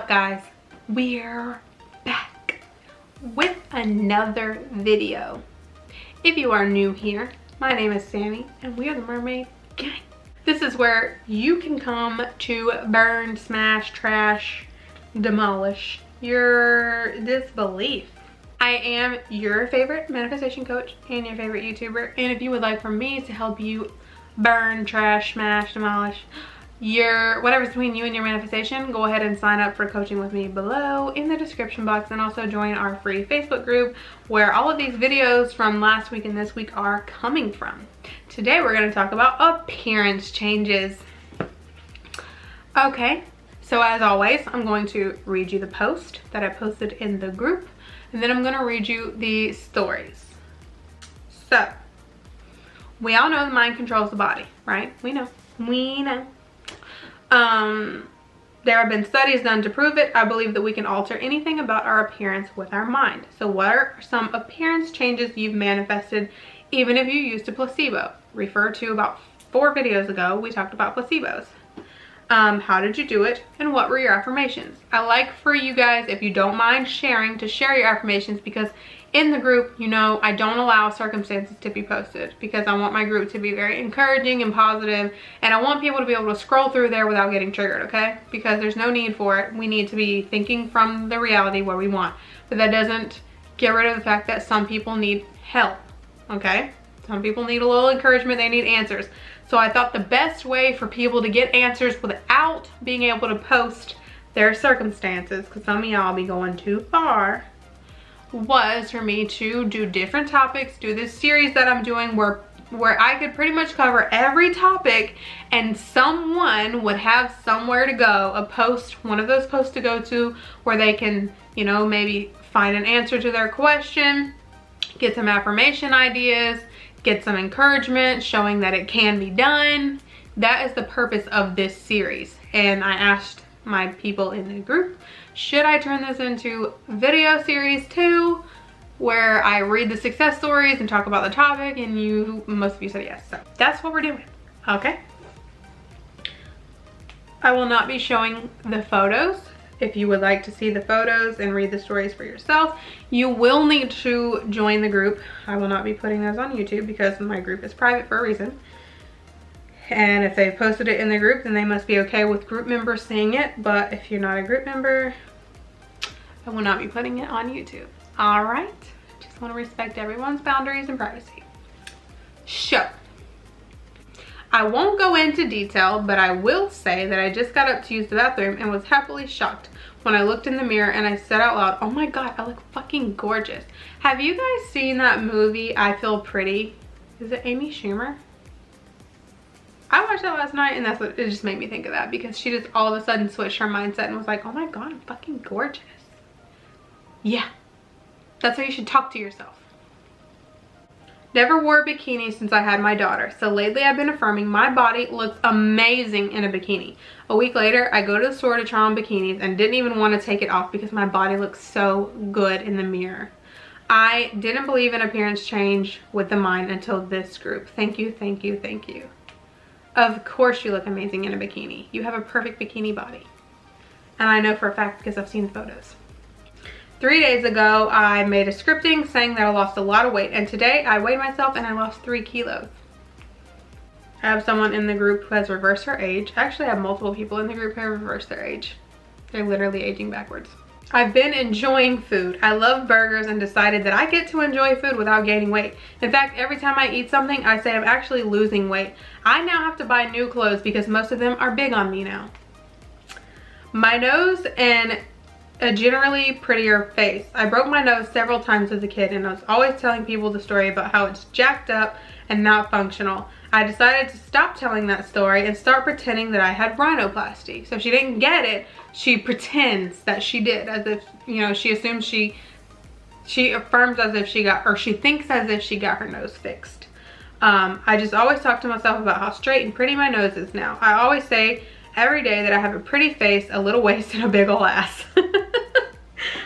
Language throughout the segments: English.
guys? We're back with another video. If you are new here, my name is Sammy and we are the Mermaid Gang. This is where you can come to burn, smash, trash, demolish your disbelief. I am your favorite manifestation coach and your favorite YouTuber, and if you would like for me to help you burn, trash, smash, demolish your whatever's between you and your manifestation, go ahead and sign up for coaching with me below in the description box, and also join our free Facebook group where all of these videos from last week and this week are coming from. Today we're going to talk about appearance changes. Okay, so as always, I'm going to read you the post that I posted in the group, and then I'm going to read you the stories. So we all know the mind controls the body, right? We know. There have been studies done to prove it. I believe that we can alter anything about our appearance with our mind. So what are some appearance changes you've manifested even if you used a placebo? Refer to about 4 videos ago, we talked about placebos. How did you do it, and what were your affirmations? I like for you guys, if you don't mind sharing, to share your affirmations, because in the group, you know, I don't allow circumstances to be posted because I want my group to be very encouraging and positive, and I want people to be able to scroll through there without getting triggered, okay? Because there's no need for it. We need to be thinking from the reality where we want, but that doesn't get rid of the fact that some people need help, okay? Some people need a little encouragement, they need answers. So I thought the best way for people to get answers without being able to post their circumstances, because some of y'all be going too far, was for me to do different topics, do this series that I'm doing where I could pretty much cover every topic and someone would have somewhere to go, a post, one of those posts to go to where they can, you know, maybe find an answer to their question, get some affirmation ideas, get some encouragement showing that it can be done. That is the purpose of this series. And I asked my people in the group, should I turn this into video series too, where I read the success stories and talk about the topic, and most of you said yes. So that's what we're doing, okay? I will not be showing the photos. If you would like to see the photos and read the stories for yourself, you will need to join the group. I will not be putting those on YouTube because my group is private for a reason. And if they posted it in the group, then they must be okay with group members seeing it. But if you're not a group member, I will not be putting it on YouTube. All right, just want to respect everyone's boundaries and privacy. So, I won't go into detail, but I will say that I just got up to use the bathroom and was happily shocked when I looked in the mirror and I said out loud, oh my God, I look fucking gorgeous. Have you guys seen that movie, I Feel Pretty? Is it Amy Schumer? I watched that last night and that's what, it just made me think of that, because she just all of a sudden switched her mindset and was like, oh my God, I'm fucking gorgeous. Yeah, that's how you should talk to yourself. Never wore a bikini since I had my daughter, so lately I've been affirming my body looks amazing in a bikini. A week later, I go to the store to try on bikinis and didn't even want to take it off because my body looks so good in the mirror. I didn't believe in appearance change with the mind until this group. Thank you, thank you, thank you. Of course you look amazing in a bikini. You have a perfect bikini body. And I know for a fact because I've seen the photos. 3 days ago, I made a scripting saying that I lost a lot of weight, and today I weighed myself and I lost 3 kilos. I have someone in the group who has reversed her age. Actually, I have multiple people in the group who have reversed their age. They're literally aging backwards. I've been enjoying food. I love burgers and decided that I get to enjoy food without gaining weight. In fact, every time I eat something, I say I'm actually losing weight. I now have to buy new clothes because most of them are big on me now. My nose and a generally prettier face. I broke my nose several times as a kid and I was always telling people the story about how it's jacked up and not functional. I decided to stop telling that story and start pretending that I had rhinoplasty. So if she didn't get it, she pretends that she did, as if, you know, she assumes she affirms as if she got, or she thinks as if she got her nose fixed. I just always talk to myself about how straight and pretty my nose is now. I always say every day that I have a pretty face, a little waist, and a big ol' ass.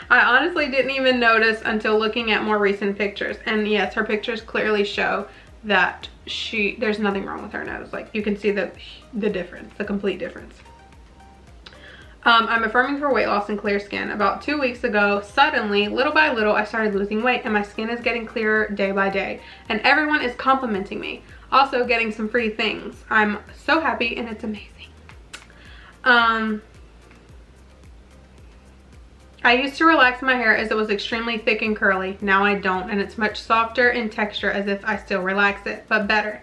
I honestly didn't even notice until looking at more recent pictures. And yes, her pictures clearly show that there's nothing wrong with her nose. Like, you can see the difference, the complete difference. I'm affirming for weight loss and clear skin. About 2 weeks ago, suddenly, little by little, I started losing weight and my skin is getting clearer day by day. And everyone is complimenting me. Also getting some free things. I'm so happy and it's amazing. I used to relax my hair as it was extremely thick and curly. Now I don't, and it's much softer in texture as if I still relax it, but better.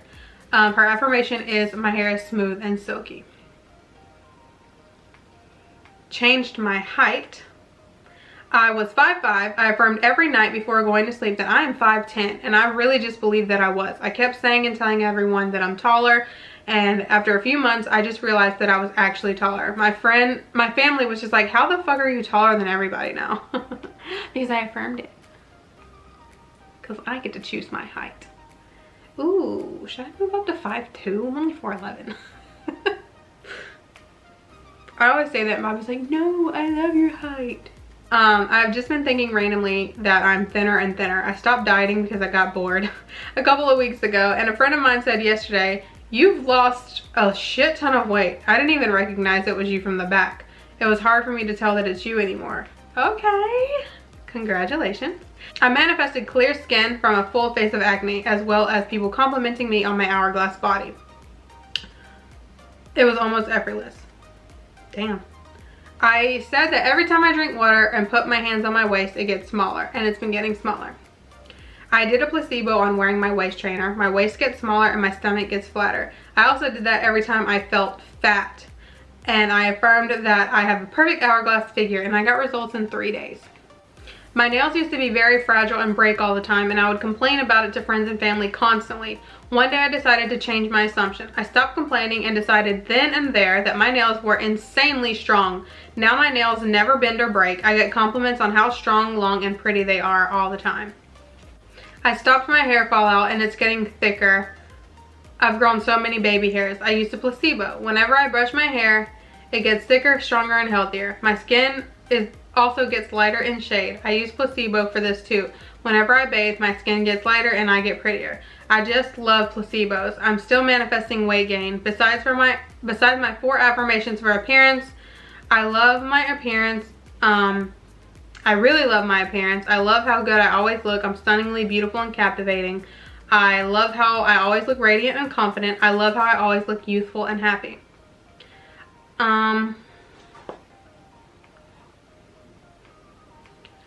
Her affirmation is, my hair is smooth and silky. Changed my height. I was 5'5". I affirmed every night before going to sleep that I am 5'10", and I really just believed that I was. I kept saying and telling everyone that I'm taller, and after a few months I just realized that I was actually taller. My family was just like, how the fuck are you taller than everybody now? Because I affirmed it. Because I get to choose my height. Ooh, should I move up to 5'2"? I'm only 4'11". I always say that and Bobby's like, no, I love your height. I've just been thinking randomly that I'm thinner and thinner. I stopped dieting because I got bored a couple of weeks ago, and a friend of mine said yesterday, you've lost a shit ton of weight. I didn't even recognize it was you from the back. It was hard for me to tell that it's you anymore. Okay, congratulations. I manifested clear skin from a full face of acne, as well as people complimenting me on my hourglass body. It was almost effortless. Damn. I said that every time I drink water and put my hands on my waist, it gets smaller, and it's been getting smaller. I did a placebo on wearing my waist trainer. My waist gets smaller and my stomach gets flatter. I also did that every time I felt fat, and I affirmed that I have a perfect hourglass figure, and I got results in 3 days. My nails used to be very fragile and break all the time, and I would complain about it to friends and family constantly. One day I decided to change my assumption. I stopped complaining and decided then and there that my nails were insanely strong. Now my nails never bend or break. I get compliments on how strong, long, and pretty they are all the time. I stopped my hair fallout and it's getting thicker. I've grown so many baby hairs. I used a placebo. Whenever I brush my hair, it gets thicker, stronger, and healthier. My skin also gets lighter in shade. I use placebo for this too. Whenever I bathe, my skin gets lighter and I get prettier. I just love placebos. I'm still manifesting weight gain. Besides my 4 affirmations for appearance, I love my appearance. I really love my appearance. I love how good I always look. I'm stunningly beautiful and captivating. I love how I always look radiant and confident. I love how I always look youthful and happy.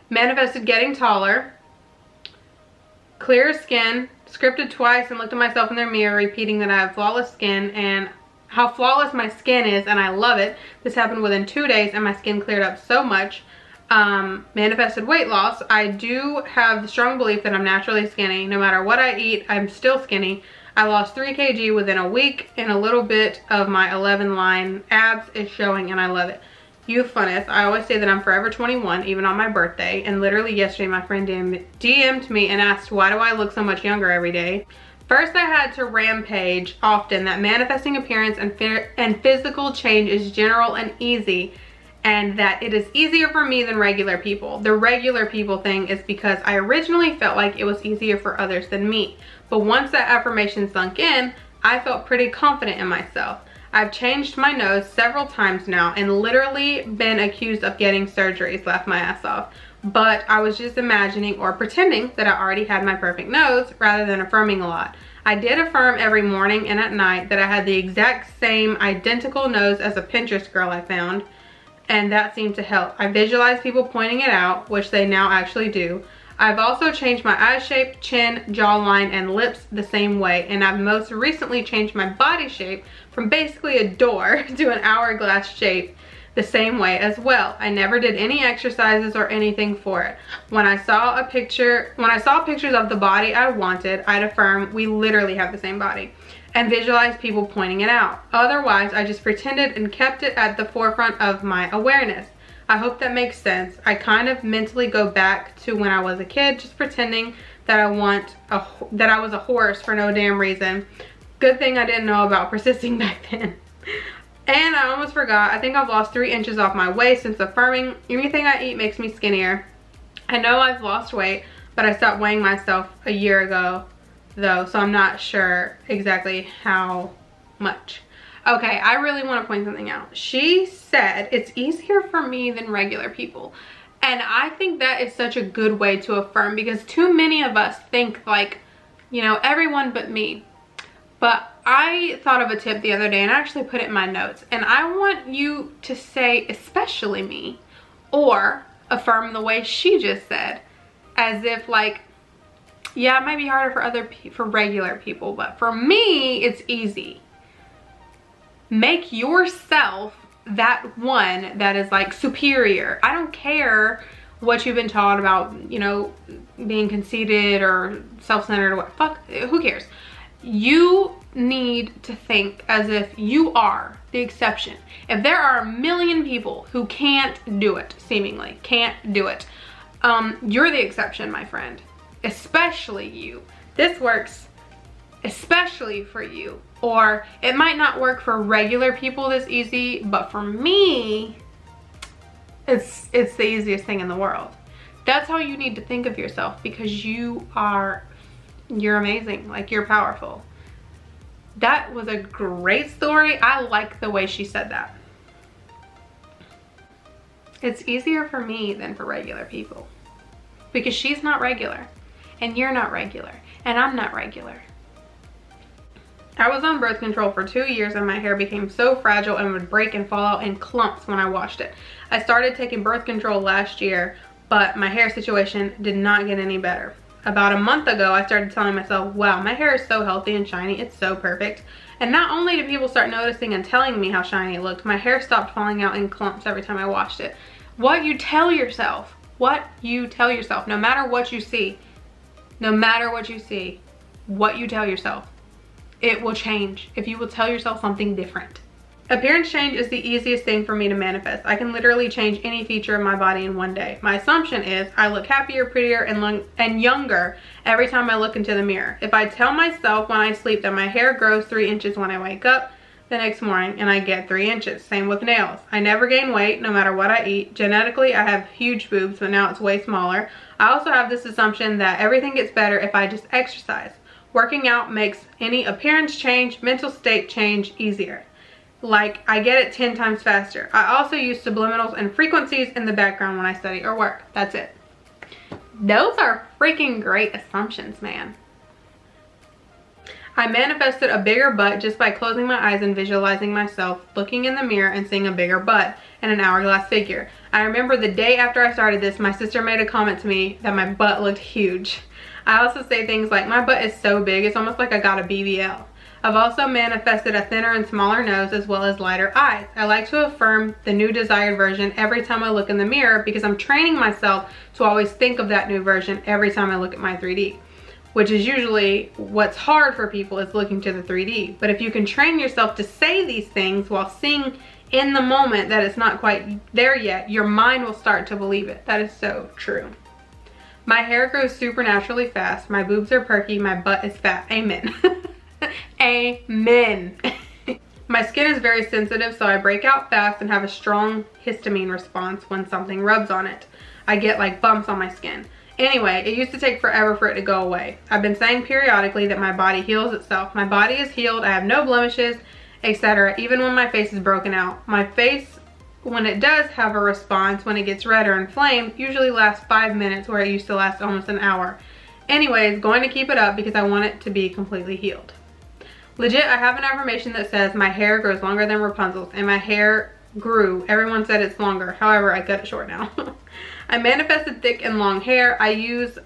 Manifested getting taller. Clear skin. Scripted twice and looked at myself in the mirror repeating that I have flawless skin and how flawless my skin is, and I love it. This happened within 2 days and my skin cleared up so much. Manifested weight loss. I do have the strong belief that I'm naturally skinny. No matter what I eat, I'm still skinny. I lost 3 kg within a week, and a little bit of my 11 line abs is showing, and I love it. Youthfulness. I always say that I'm forever 21, even on my birthday, and literally yesterday my friend DM'd me and asked, why do I look so much younger every day? First, I had to rampage often that manifesting appearance and physical change is general and easy, and that it is easier for me than regular people. The regular people thing is because I originally felt like it was easier for others than me. But once that affirmation sunk in, I felt pretty confident in myself. I've changed my nose several times now and literally been accused of getting surgeries, laughed my ass off. But I was just imagining or pretending that I already had my perfect nose rather than affirming a lot. I did affirm every morning and at night that I had the exact same identical nose as a Pinterest girl I found, and that seemed to help. I visualized people pointing it out, which they now actually do. I've also changed my eye shape, chin, jawline, and lips the same way, and I've most recently changed my body shape from basically a door to an hourglass shape the same way as well. I never did any exercises or anything for it. When I saw pictures of the body I wanted, I'd affirm we literally have the same body and visualize people pointing it out. Otherwise, I just pretended and kept it at the forefront of my awareness. I hope that makes sense. I kind of mentally go back to when I was a kid, just pretending that I was a horse for no damn reason. Good thing I didn't know about persisting back then. And I almost forgot, I think I've lost 3 inches off my waist since affirming. Anything I eat makes me skinnier. I know I've lost weight, but I stopped weighing myself a year ago though, so I'm not sure exactly how much. Okay, I really want to point something out. She said it's easier for me than regular people. And I think that is such a good way to affirm, because too many of us think like, you know, everyone but me. But I thought of a tip the other day and I actually put it in my notes. And I want you to say, especially me, or affirm the way she just said. As if like, yeah, it might be harder for regular people, but for me, it's easy. Make yourself that one that is like superior. I don't care what you've been taught about, you know, being conceited or self-centered or what. Fuck, who cares? You need to think as if you are the exception. If there are a million people who can't do it, seemingly can't do it, you're the exception, my friend. Especially you. This works especially for you. Or it might not work for regular people this easy, but for me, it's the easiest thing in the world. That's how you need to think of yourself, because you're amazing. Like, you're powerful. That was a great story. I like the way she said that. It's easier for me than for regular people, because she's not regular and you're not regular and I'm not regular. I was on birth control for 2 years and my hair became so fragile and would break and fall out in clumps when I washed it. I started taking birth control last year, but my hair situation did not get any better. About a month ago, I started telling myself, wow, my hair is so healthy and shiny, it's so perfect. And not only did people start noticing and telling me how shiny it looked, my hair stopped falling out in clumps every time I washed it. What you tell yourself, no matter what you see, what you tell yourself, it will change if you will tell yourself something different. Appearance change is the easiest thing for me to manifest. I can literally change any feature of my body in one day. My assumption is I look happier, prettier, and younger every time I look into the mirror. If I tell myself when I sleep that my hair grows 3 inches when I wake up the next morning, and I get 3 inches. Same with nails. I never gain weight no matter what I eat. Genetically, I have huge boobs, but now it's way smaller. I also have this assumption that everything gets better if I just exercise. Working out makes any appearance change, mental state change easier. Like, I get it 10 times faster. I also use subliminals and frequencies in the background when I study or work. That's it. Those are freaking great assumptions, man. I manifested a bigger butt just by closing my eyes and visualizing myself looking in the mirror and seeing a bigger butt and an hourglass figure. I remember the day after I started this, my sister made a comment to me that my butt looked huge. I also say things like, my butt is so big, it's almost like I got a BBL. I've also manifested a thinner and smaller nose as well as lighter eyes. I like to affirm the new desired version every time I look in the mirror, because I'm training myself to always think of that new version every time I look at my 3D. Which is usually what's hard for people, is looking to the 3D. But if you can train yourself to say these things while seeing in the moment that it's not quite there yet, your mind will start to believe it. That is so true. My hair grows supernaturally fast. My boobs are perky. My butt is fat. Amen. Amen. My skin is very sensitive, so I break out fast and have a strong histamine response when something rubs on it. I get like bumps on my skin. Anyway, it used to take forever for it to go away. I've been saying periodically that my body heals itself. My body is healed. I have no blemishes, etc. Even when my face is broken out. My face, when it does have a response, when it gets red or inflamed, usually lasts 5 minutes, where it used to last almost an hour. Anyways, going to keep it up because I want it to be completely healed. Legit, I have an affirmation that says my hair grows longer than Rapunzel's, and my hair grew. Everyone said it's longer. However, I cut it short now. I manifested thick and long hair. I used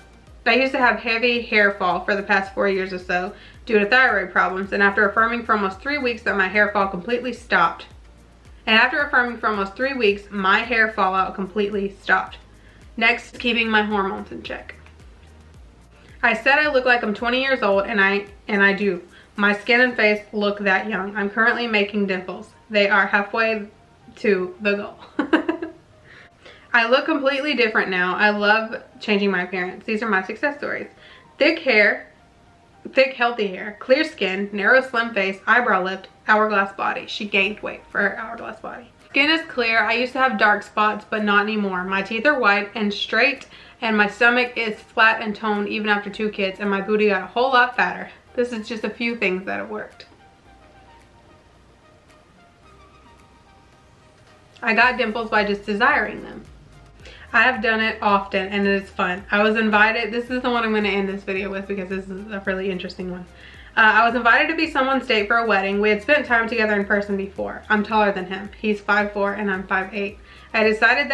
to have heavy hair fall for the past 4 years or so due to thyroid problems, and after affirming for almost 3 weeks that my hair fall completely stopped. My hair fallout completely stopped. Next, keeping my hormones in check. I said I look like I'm 20 years old, and I do. My skin and face look that young. I'm currently making dimples. They are halfway to the goal. I look completely different now. I love changing my appearance. These are my success stories. Thick hair, thick healthy hair, clear skin, narrow slim face, eyebrow lift, hourglass body. She gained weight for her hourglass body. Skin is clear. I used to have dark spots, but not anymore. My teeth are white and straight, and my stomach is flat and toned even after 2 kids, and my booty got a whole lot fatter. This is just a few things that have worked. I got dimples by just desiring them. I have done it often and it is fun. I was invited, this is the one I'm going to end this video with because this is a really interesting one. I was invited to be someone's date for a wedding. We had spent time together in person before. I'm taller than him. He's 5'4" and I'm 5'8". I decided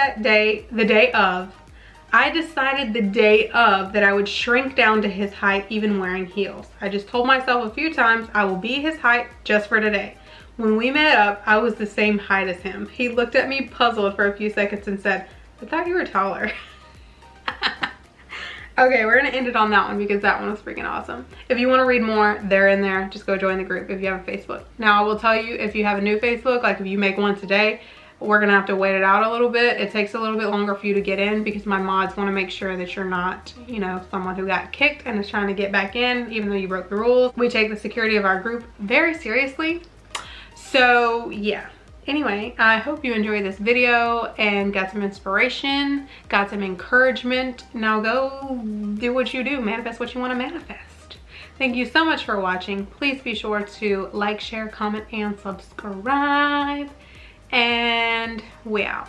the day of that I would shrink down to his height even wearing heels. I just told myself a few times I will be his height just for today. When we met up, I was the same height as him. He looked at me puzzled for a few seconds and said, I thought you were taller. Okay, we're gonna end it on that one because that one was freaking awesome. If you wanna read more, they're in there. Just go join the group if you have a Facebook. Now, I will tell you, if you have a new Facebook, like if you make one today, we're gonna have to wait it out a little bit. It takes a little bit longer for you to get in because my mods wanna make sure that you're not, you know, someone who got kicked and is trying to get back in even though you broke the rules. We take the security of our group very seriously. So yeah. Anyway, I hope you enjoyed this video and got some inspiration, got some encouragement. Now go do what you do, manifest what you want to manifest. Thank you so much for watching. Please be sure to like, share, comment, and subscribe. And we out.